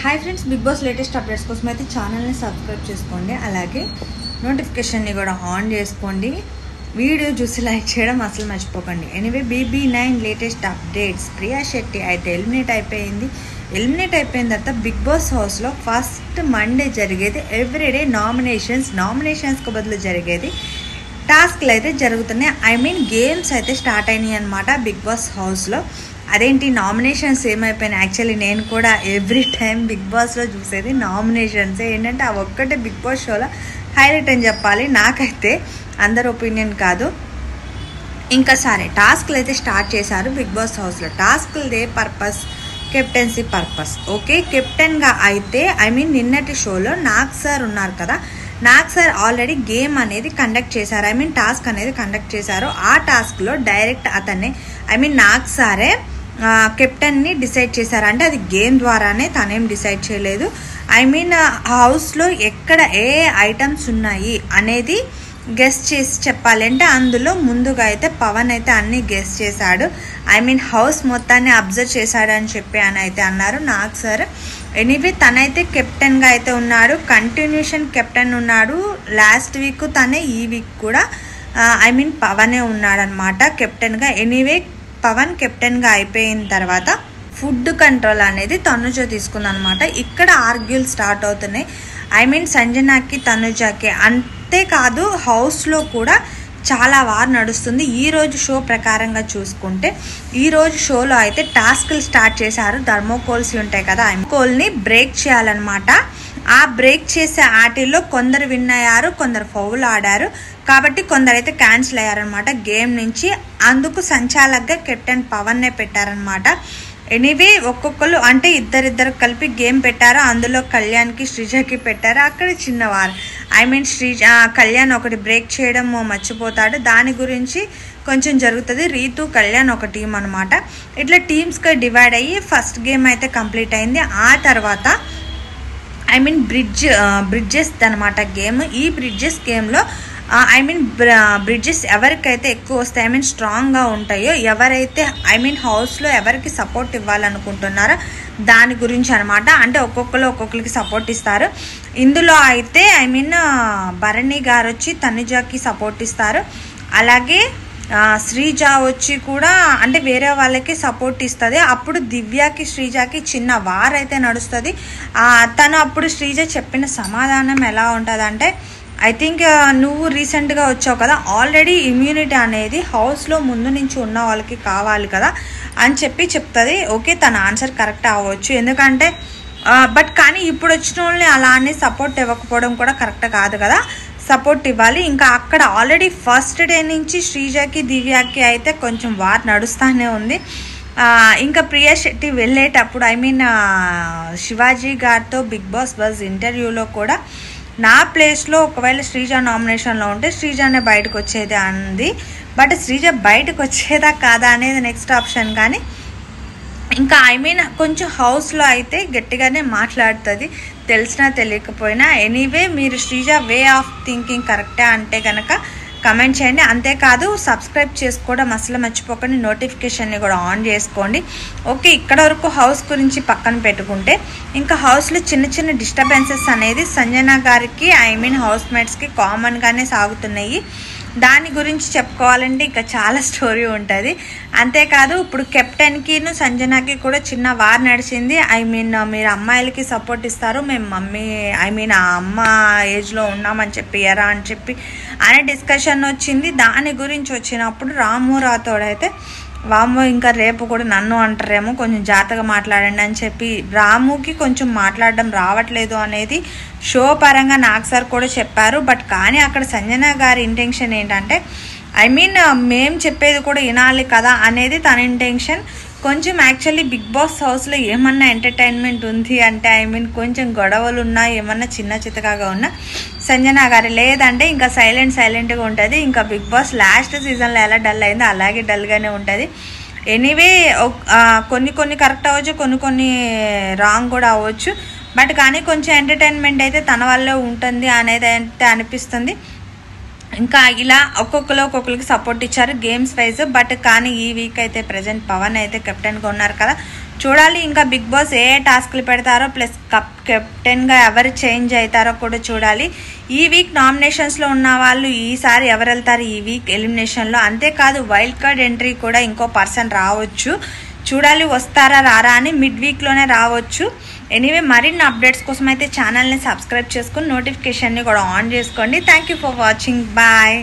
Hi friends, Bigg Boss latest updates కోసం అయితే ఛానల్ని సబ్స్క్రైబ్ చేసుకోండి. అలాగే నోటిఫికేషన్ని కూడా ఆన్ చేసుకోండి. వీడియో చూసి లైక్ చేయడం అసలు మర్చిపోకండి. Anyway BB9 latest updates. Priya Shetty అయితే ఎలిమినేట్ అయిపోయిన తర్వాత బిగ్ బాస్ హౌస్లో ఫస్ట్ మండే జరిగేది ఎవ్రీడే నామినేషన్స్కి బదులు జరిగేది టాస్క్లు అయితే జరుగుతున్నాయి. గేమ్స్ అయితే స్టార్ట్ అయినాయి అనమాట బిగ్ బాస్ హౌస్లో. అదేంటి నామినేషన్స్ ఏమైపోయినాయి? యాక్చువల్లీ నేను కూడా ఎవ్రీ టైం బిగ్ బాస్లో చూసేది నామినేషన్స్. ఏంటంటే ఆ ఒక్కటే బిగ్ బాస్ షోలో హైలైట్ అని చెప్పాలి. నాకైతే అందరి ఒపీనియన్ కాదు. ఇంకా సరే, టాస్క్లు అయితే స్టార్ట్ చేశారు బిగ్ బాస్ హౌస్లో. టాస్క్లదే పర్పస్ కెప్టెన్సీ పర్పస్. ఓకే, కెప్టెన్గా అయితే నిన్నటి షోలో నాగ్ సార్ ఉన్నారు కదా, నాగ్ సార్ ఆల్రెడీ గేమ్ అనేది కండక్ట్ చేశారు. టాస్క్ అనేది కండక్ట్ చేశారు. ఆ టాస్క్లో డైరెక్ట్ అతన్ని నాగ్ సారే కెప్టెన్ని డిసైడ్ చేశారు. అంటే అది గేమ్ ద్వారానే, తనేం డిసైడ్ చేయలేదు. హౌస్లో ఎక్కడ ఏ ఐటమ్స్ ఉన్నాయి అనేది గెస్ట్ చేసి చెప్పాలంటే అందులో ముందుగా అయితే పవన్ అయితే అన్ని గెస్ట్ చేశాడు. హౌస్ మొత్తాన్ని అబ్జర్వ్ చేశాడు అని చెప్పి అని అయితే అన్నారు నాగ్ సార్. ఎనీవే తనైతే కెప్టెన్గా అయితే ఉన్నాడు, కంటిన్యూషన్ కెప్టెన్ ఉన్నాడు. లాస్ట్ వీక్ తనే, ఈ వీక్ కూడా పవనే ఉన్నాడనమాట కెప్టెన్గా. ఎనీవే పవన్ కెప్టెన్గా అయిపోయిన తర్వాత ఫుడ్ కంట్రోల్ అనేది తనుజ తీసుకుందనమాట. ఇక్కడ ఆర్గ్యూలు స్టార్ట్ అవుతున్నాయి. సంజనాకి తనుజకి. అంతేకాదు హౌస్లో కూడా చాలా వార్ నడుస్తుంది. ఈరోజు షో ప్రకారంగా చూసుకుంటే ఈరోజు షోలో అయితే టాస్క్లు స్టార్ట్ చేశారు. థర్మోకోల్స్ ఉంటాయి కదా, కోల్ని బ్రేక్ చేయాలన్నమాట. ఆ బ్రేక్ చేసే ఆటల్లో కొందరు విన్ అయ్యారు, కొందరు ఫౌల్ ఆడారు. కాబట్టి కొందరైతే క్యాన్సిల్ అయ్యారనమాట గేమ్ నుంచి. అందుకు సంచాలకుగా కెప్టెన్ పవన్నే పెట్టారనమాట. ఎనీవే ఒక్కొక్కరు అంటే ఇద్దరిద్దరు కలిపి గేమ్ పెట్టారు. అందులో కళ్యాణ్కి శ్రీజకి పెట్టారు. అక్కడ చిన్నవారు కళ్యాణ్ ఒకటి బ్రేక్ చేయడం మర్చిపోతాడు. దాని గురించి కొంచెం జరుగుతుంది. రీతు కళ్యాణ్ ఒక టీం అనమాట. ఇట్లా టీమ్స్గా డివైడ్ అయ్యి ఫస్ట్ గేమ్ అయితే కంప్లీట్ అయింది. ఆ తర్వాత బ్రిడ్జెస్ అనమాట గేమ్. ఈ బ్రిడ్జెస్ గేమ్లో బ్రిడ్జెస్ ఎవరికైతే ఎక్కువ వస్తాయి, స్ట్రాంగ్గా ఉంటాయో, ఎవరైతే హౌస్లో ఎవరికి సపోర్ట్ ఇవ్వాలనుకుంటున్నారో దాని గురించి అనమాట. అంటే ఒక్కొక్కరికి సపోర్ట్ ఇస్తారు. ఇందులో అయితే భరణి గారు వచ్చి తనుజకి సపోర్ట్ ఇస్తారు. అలాగే శ్రీజ వచ్చి కూడా అంటే వేరే వాళ్ళకి సపోర్ట్ ఇస్తుంది. అప్పుడు దివ్యకి శ్రీజకి చిన్న వార్ అయితే నడుస్తుంది. తను అప్పుడు శ్రీజ చెప్పిన సమాధానం ఎలా ఉంటుంది అంటే, ఐ థింక్ నువ్వు రీసెంట్గా వచ్చావు కదా, ఆల్రెడీ ఇమ్యూనిటీ అనేది హౌస్లో ముందు నుంచి ఉన్న వాళ్ళకి కావాలి కదా అని చెప్పి చెప్తుంది. ఓకే, తన ఆన్సర్ కరెక్ట్ అవ్వచ్చు. ఎందుకంటే కానీ ఇప్పుడు వచ్చిన వాళ్ళని అలా అని సపోర్ట్ ఇవ్వకపోవడం కూడా కరెక్ట్ కాదు కదా, సపోర్ట్ ఇవ్వాలి. ఇంకా అక్కడ ఆల్రెడీ ఫస్ట్ డే నుంచి శ్రీజకి దివ్యకి అయితే కొంచెం వార్ నడుస్తూనే ఉంది. ఇంకా ప్రియా శెట్టి వెళ్ళేటప్పుడు శివాజీ గారితో బిగ్ బాస్ బజ్ ఇంటర్వ్యూలో కూడా నా ప్లేస్లో ఒకవేళ శ్రీజ నామినేషన్లో ఉంటే శ్రీజనే బయటకు వచ్చేది అంది. బట్ శ్రీజ బయటకు వచ్చేదా కాదా అనేది నెక్స్ట్ ఆప్షన్. కానీ ఇంకా కొంచెం హౌస్లో అయితే గట్టిగానే మాట్లాడుతుంది, తెలిసినా తెలియకపోయినా. ఎనీవే మీరు శ్రీజ వే ఆఫ్ థింకింగ్ కరెక్టా అంటే కనుక కమెంట్ చేయండి. అంతేకాదు సబ్స్క్రైబ్ చేసుకోవడం అసలు మర్చిపోకండి, నోటిఫికేషన్ని కూడా ఆన్ చేసుకోండి. ఓకే, ఇక్కడ వరకు హౌస్ గురించి పక్కన పెట్టుకుంటే ఇంకా హౌస్లో చిన్న డిస్టర్బెన్సెస్ అనేది సంజన గారికి హౌస్ మేట్స్కి కామన్గానే సాగుతున్నాయి. దాని గురించి చెప్పుకోవాలంటే ఇంకా చాలా స్టోరీ ఉంటుంది. అంతేకాదు ఇప్పుడు కెప్టెన్కిను సంజనాకి కూడా చిన్న వార్ నడిచింది. మీరు అమ్మాయిలకి సపోర్ట్ ఇస్తారు, మేము మమ్మీ ఆ అమ్మ ఏజ్లో ఉన్నామని చెప్పి ఎరా అని చెప్పి అనే డిస్కషన్ వచ్చింది. దాని గురించి వచ్చినప్పుడు రాము రాథోడ్ వాము ఇంకా రేపు కూడా నన్ను అంటారేమో, కొంచెం జాగ్రత్తగా మాట్లాడండి అని చెప్పి రాముకి కొంచెం మాట్లాడడం రావట్లేదు అనేది షో పరంగా నాగ్ సార్ కూడా చెప్పారు. బట్ కానీ అక్కడ సంజన గారి ఇంటెన్షన్ ఏంటంటే మేము చెప్పేది కూడా వినాలి కదా అనేది తన ఇంటెన్షన్. కొంచెం యాక్చువల్లీ బిగ్ బాస్ హౌస్లో ఏమన్నా ఎంటర్టైన్మెంట్ ఉంది అంటే కొంచెం గొడవలు ఉన్నా, ఏమన్నా చిన్న చితకాగా ఉన్నా సంజన గారు లేదంటే ఇంకా సైలెంట్గా ఉంటుంది. ఇంకా బిగ్ బాస్ లాస్ట్ సీజన్లో ఎలా డల్ అయిందో అలాగే డల్గానే ఉంటుంది. ఎనీవే కొన్ని కరెక్ట్ అవ్వచ్చు, కొన్ని రాంగ్ కూడా అవ్వచ్చు. బట్ కానీ కొంచెం ఎంటర్టైన్మెంట్ అయితే తన వల్లే ఉంటుంది అనేది అయితే అనిపిస్తుంది. ఇంకా ఇలా ఒక్కొక్కరికి సపోర్ట్ ఇచ్చారు గేమ్స్ వైజ్. బట్ కానీ ఈ వీక్ అయితే ప్రజెంట్ పవన్ అయితే కెప్టెన్గా ఉన్నారు కదా, చూడాలి ఇంకా బిగ్ బాస్ ఏ టాస్క్లు పెడతారో, ప్లస్ కెప్టెన్గా ఎవరు చేంజ్ అవుతారో కూడా చూడాలి. ఈ వీక్ నామినేషన్స్లో ఉన్న వాళ్ళు ఈసారి ఎవరు వెళ్తారు ఈ వీక్ ఎలిమినేషన్లో. అంతేకాదు వైల్డ్ కార్డ్ ఎంట్రీ కూడా ఇంకో పర్సన్ రావచ్చు. చూడాలి వస్తారా రారా అని. మిడ్ వీక్లోనే రావచ్చు. ఎనీవే మరిన్ని అప్డేట్స్ కోసం అయితే ఛానల్ని సబ్స్క్రైబ్ చేసుకుని నోటిఫికేషన్ని కూడా ఆన్ చేసుకోండి. Thank you for watching. Bye.